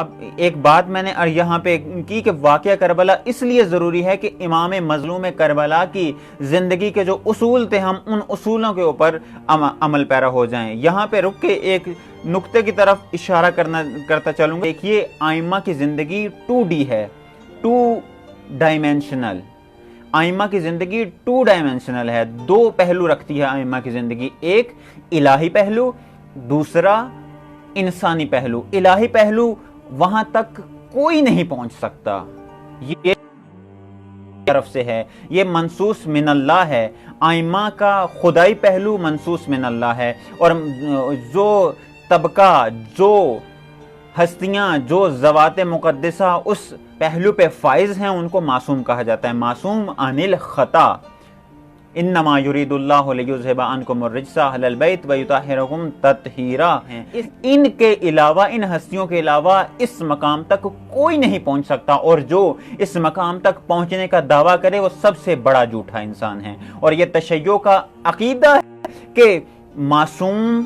اب ایک بات میں نے یہاں پہ کی کہ واقعہ کربلا اس لیے ضروری ہے کہ امام مظلوم کربلا کی زندگی کے جو اصول تھے ہم ان اصولوں کے اوپر عمل پیرا ہو جائیں۔ یہاں پہ رک کے ایک نقطے کی طرف اشارہ کرتا چلوں گا۔ دیکھیے ائمہ کی زندگی 2D ہے، 2 ڈائمینشنل۔ ائمہ کی زندگی 2 ڈائمینشنل ہے، 2 پہلو رکھتی ہے ائمہ کی زندگی، ایک الہی پہلو، دوسرا انسانی پہلو۔ الہی پہلو وہاں تک کوئی نہیں پہنچ سکتا، یہ طرف سے ہے، یہ منصوص من اللہ ہے۔ ائمہ کا خدائی پہلو منصوص من اللہ ہے، اور جو طبقہ، جو ہستیاں، جو ذوات مقدسہ اس پہلو پہ فائز ہیں ان کو معصوم کہا جاتا ہے، معصوم عن الخطا۔ انما یرید اللہ لیذھب عنکم الرجس اہل البیت ویطہرکم تطہیرا۔ ان کے علاوہ، ان ہستیوں کے علاوہ اس مقام تک کوئی نہیں پہنچ سکتا، اور جو اس مقام تک پہنچنے کا دعویٰ کرے وہ سب سے بڑا جھوٹا انسان ہے۔ اور یہ تشیع کا عقیدہ ہے کہ معصوم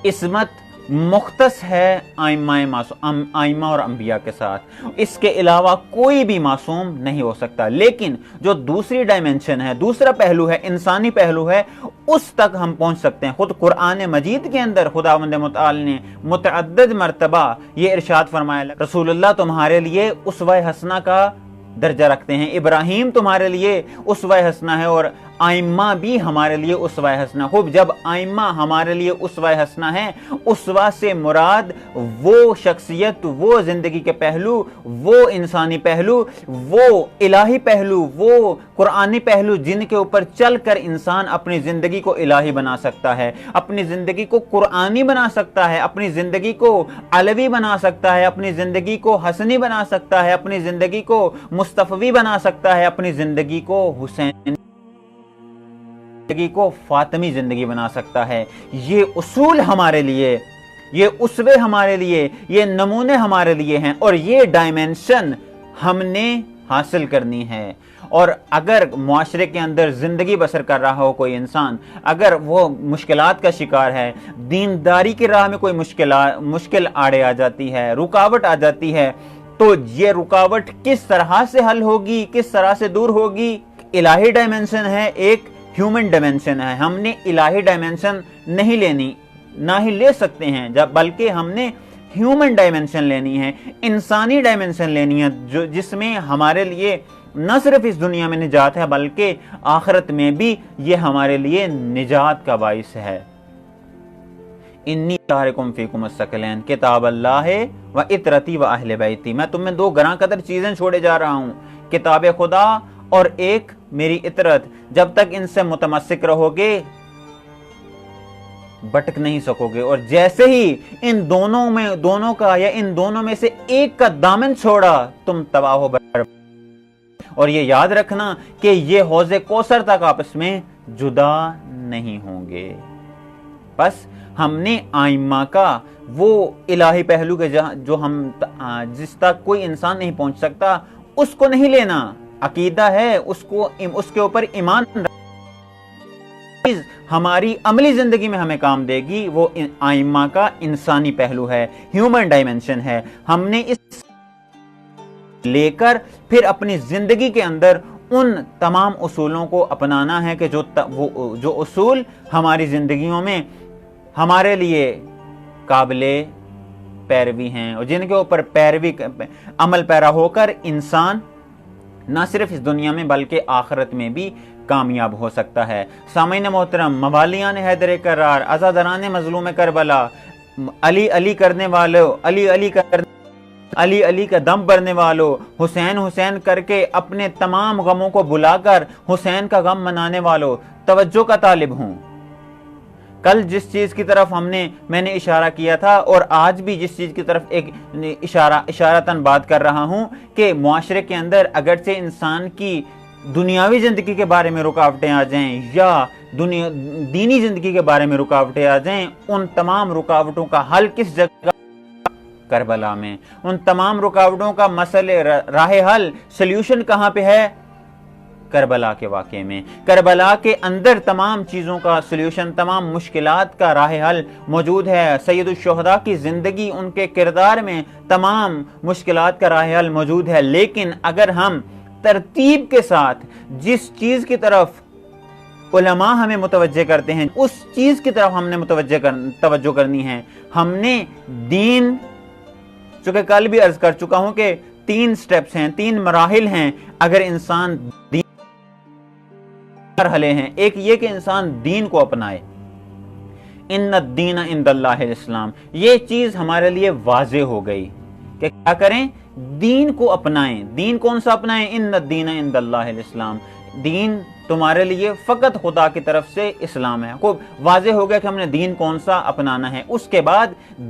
عصمت مختص ہے ائمہ اور انبیاء کے ساتھ، اس کے علاوہ کوئی بھی معصوم نہیں ہو سکتا۔ لیکن جو دوسری ڈائمنشن ہے، دوسرا پہلو ہے، انسانی پہلو ہے، اس تک ہم پہنچ سکتے ہیں۔ خود قرآن مجید کے اندر خداوند متعال نے متعدد مرتبہ یہ ارشاد فرمایا، رسول اللہ تمہارے لیے اسوہ حسنہ کا درجہ رکھتے ہیں، ابراہیم تمہارے لیے اسوہ حسنہ ہے، اور ائمہ بھی ہمارے لیے اسوہ حسنہ۔ خوب، جب ائمہ ہمارے لیے اسوہ حسنہ ہے، اسوہ سے مراد وہ شخصیت، وہ زندگی کے پہلو، وہ انسانی پہلو، وہ الہی پہلو، وہ قرآنی پہلو جن کے اوپر چل کر انسان اپنی زندگی کو الہی بنا سکتا ہے، اپنی زندگی کو قرآنی بنا سکتا ہے، اپنی زندگی کو علوی بنا سکتا ہے، اپنی زندگی کو حسنی بنا سکتا ہے، اپنی زندگی کو مصطفی بنا سکتا ہے، اپنی زندگی کو حسین، زندگی کو فاطمی زندگی بنا سکتا ہے۔ یہ اصول ہمارے لیے، یہ اسوے ہمارے لیے، یہ نمونے ہمارے لیے ہیں، اور یہ ڈائمنشن ہم نے حاصل کرنی ہے۔ اور اگر معاشرے کے اندر زندگی بسر کر رہا ہو کوئی انسان، اگر وہ مشکلات کا شکار ہے، دینداری کی راہ میں کوئی مشکل آڑے آ جاتی ہے، رکاوٹ آ جاتی ہے، تو یہ رکاوٹ کس طرح سے حل ہوگی، کس طرح سے دور ہوگی؟ الہی ڈائمنشن ہے، ایک ہیومن ڈائمنشن ہے۔ ہم نے الہی ڈائمنشن نہیں لینی، نہ ہی لے سکتے ہیں، بلکہ ہم نے ہیومن ڈائمنشن لینی ہے، انسانی ڈائمنشن لینی ہے، جس میں ہمارے لیے نہ صرف اس دنیا میں نجات ہے بلکہ آخرت میں بھی یہ ہمارے لیے نجات کا باعث ہے۔ انی تارکم فیکم الثقلین کتاب اللہ و اطرتی و اہل بیتی۔ میں تم میں 2 گراں قدر چیزیں چھوڑے جا رہا ہوں، کتاب خدا اور ایک میری اطرت۔ جب تک ان سے متمسک رہو گے بھٹک نہیں سکو گے، اور جیسے ہی ان دونوں کا یا ان دونوں میں سے ایک کا دامن چھوڑا تم تباہ و برباد۔ اور یہ یاد رکھنا کہ یہ حوض کوثر تک آپس میں جدا نہیں ہوں گے۔ بس ہم نے ائمہ کا وہ الہی پہلو کے جو جس تک کوئی انسان نہیں پہنچ سکتا اس کو نہیں لینا، عقیدہ ہے اس کے اوپر ایمان ہماری عملی زندگی میں ہمیں کام دے گی، وہ ائمہ کا انسانی پہلو ہے، ہیومن ڈائمنشن ہے۔ ہم نے اس لے کر پھر اپنی زندگی کے اندر ان تمام اصولوں کو اپنانا ہے کہ جو اصول ہماری زندگیوں میں ہمارے لیے قابل پیروی ہیں، اور جن کے اوپر عمل پیرا ہو کر انسان نہ صرف اس دنیا میں بلکہ آخرت میں بھی کامیاب ہو سکتا ہے۔ سامعین محترم، موالیان حیدر کرار، عزاداران مظلوم کربلا، علی علی کرنے والوں، علی علی کا دم بھرنے والوں، حسین حسین کر کے اپنے تمام غموں کو بلا کر حسین کا غم منانے والوں، توجہ کا طالب ہوں۔ کل جس چیز کی طرف میں نے اشارہ کیا تھا، اور آج بھی جس چیز کی طرف ایک اشارتاً بات کر رہا ہوں، کہ معاشرے کے اندر اگرچہ انسان کی دنیاوی زندگی کے بارے میں رکاوٹیں آ جائیں یا دینی زندگی کے بارے میں رکاوٹیں آ جائیں، ان تمام رکاوٹوں کا حل کس جگہ؟ کربلا میں۔ ان تمام رکاوٹوں کا مسئلہ، راہ حل، سلیوشن کہاں پہ ہے؟ کربلا کے واقعے میں۔ کربلا کے اندر تمام چیزوں کا سلیوشن، تمام مشکلات کا راہ حل موجود ہے۔ سید الشہداء کی زندگی، ان کے کردار میں تمام مشکلات کا راہ حل موجود ہے، لیکن اگر ہم ترتیب کے ساتھ جس چیز کی طرف علماء ہمیں متوجہ کرتے ہیں اس چیز کی طرف ہم نے توجہ کرنی ہے۔ ہم نے دین، چونکہ کل بھی عرض کر چکا ہوں کہ 3 سٹیپس ہیں، 3 مراحل ہیں اگر انسان دین مرحلے ہیں۔ ایک یہ کہ انسان دین کو اپنائے، ان الدین عند اللہ الاسلام، یہ چیز ہمارے لیے واضح ہو گئی کہ کیا کریں، دین کو اپنائیں۔ دین کون سا اپنائیں؟ ان الدین عند اللہ الاسلام، دین تمہارے لیے فقط خدا کی طرف سے اسلام ہے۔ کو واضح ہو گیا کہ ہم نے دین کون سا اپنانا ہے۔ اس کے بعد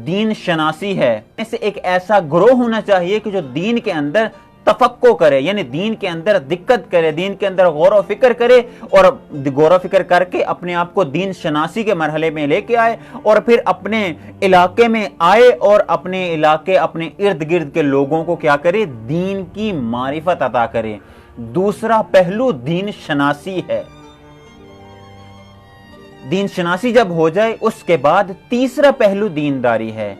دین شناسی ہے، اسے ایک ایسا گروہ ہونا چاہیے کہ جو دین کے اندر تفقع کرے، یعنی دین کے اندر دقت کرے، دین کے اندر غور و فکر کرے، اور غور و فکر کر کے اپنے آپ کو دین شناسی کے مرحلے میں لے کے آئے، اور پھر اپنے علاقے میں آئے اور اپنے علاقے، اپنے ارد گرد کے لوگوں کو کیا کرے، دین کی معرفت عطا کرے۔ دوسرا پہلو دین شناسی ہے۔ دین شناسی جب ہو جائے اس کے بعد تیسرا پہلو دینداری ہے۔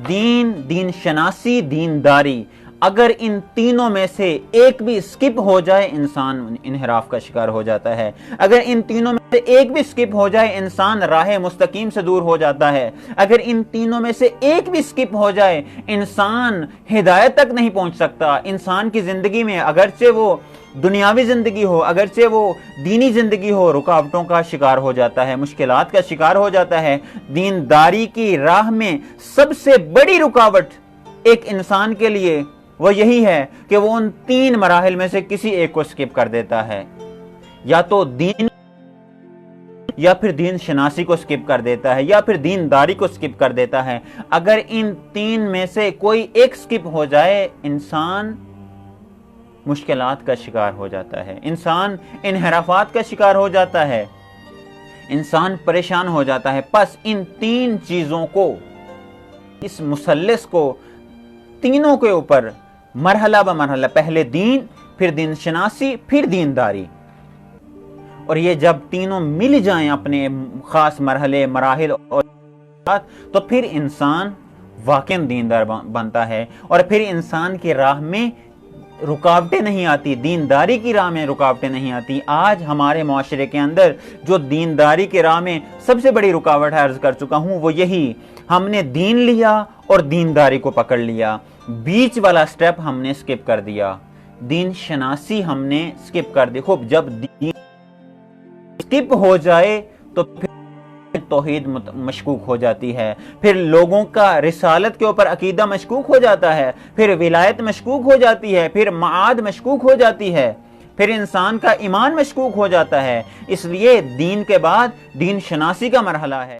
دین شناسی، دینداری، اگر ان تینوں میں سے ایک بھی سکپ ہو جائے انسان انحراف کا شکار ہو جاتا ہے۔ اگر ان تینوں میں سے ایک بھی سکپ ہو جائے انسان راہ مستقیم سے دور ہو جاتا ہے۔ اگر ان تینوں میں سے ایک بھی سکپ ہو جائے انسان ہدایت تک نہیں پہنچ سکتا۔ انسان کی زندگی میں اگرچہ وہ دنیاوی زندگی ہو، اگرچہ وہ دینی زندگی ہو، رکاوٹوں کا شکار ہو جاتا ہے، مشکلات کا شکار ہو جاتا ہے۔ دینداری کی راہ میں سب سے بڑی رکاوٹ ایک انسان کے لیے وہ یہی ہے کہ وہ ان 3 مراحل میں سے کسی ایک کو سکپ کر دیتا ہے، یا تو دین، یا پھر دین شناسی کو سکپ کر دیتا ہے، یا پھر دینداری کو سکپ کر دیتا ہے۔ اگر ان 3 میں سے کوئی ایک سکپ ہو جائے انسان مشکلات کا شکار ہو جاتا ہے، انسان انحرافات کا شکار ہو جاتا ہے، انسان پریشان ہو جاتا ہے۔ پس ان 3 چیزوں کو، اس مثلث کو، تینوں کے اوپر مرحلہ بمرحلہ، پہلے دین، پھر دین شناسی، پھر دینداری، اور یہ جب تینوں مل جائیں اپنے خاص مرحلے، مراحل اور تو پھر انسان واقعی دیندار بنتا ہے، اور پھر انسان کی راہ میں رکاوٹیں نہیں آتی، دینداری کی راہ میں رکاوٹیں نہیں آتی۔ آج ہمارے معاشرے کے اندر جو دینداری کی راہ میں سب سے بڑی رکاوٹ ہے، عرض کر چکا ہوں، وہ یہی، ہم نے دین لیا اور دینداری کو پکڑ لیا، بیچ والا سٹیپ ہم نے سکپ کر دیا، دین شناسی ہم نے سکپ کر دی۔ خوب، جب دین سکپ ہو جائے تو پھر توحید مشکوک ہو جاتی ہے، پھر لوگوں کا رسالت کے اوپر عقیدہ مشکوک ہو جاتا ہے، پھر ولایت مشکوک ہو جاتی ہے، پھر معاد مشکوک ہو جاتی ہے، پھر انسان کا ایمان مشکوک ہو جاتا ہے۔ اس لیے دین کے بعد دین شناسی کا مرحلہ ہے۔